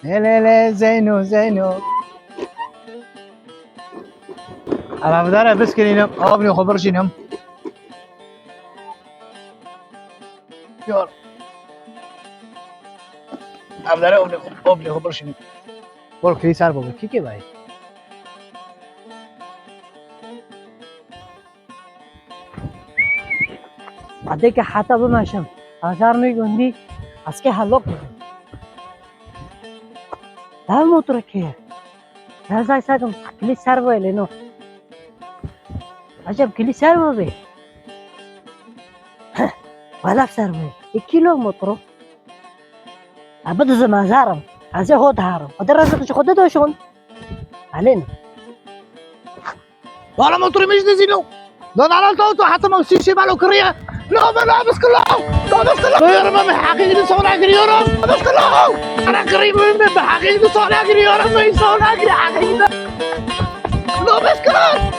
لا لا لا زينو زينو على بدارة بس كلينم ابني خبر شنم يلا بدارة ابني خبر شنم بول كريسار بابا كي भाई بعدك حتى بماشم أشارني عندي أسكي هلوك لا موترك هي لا زي ساكم كلي ساربه لينو عجب كلي ساربه به ولا ساربه كيلو موترو أبدا زمان زارم هذا هو دهارم ودرس شو خدته شون علينا والله موتوري مش نزينو دون على التوتو حتى ما سيشي بالو كريه لا ما بس كله يا رب ما حقيقي صونا كريورو بس كله انا قريب من حقيقي صونا كريورو ما يصونا كري حقيقي لا بس كله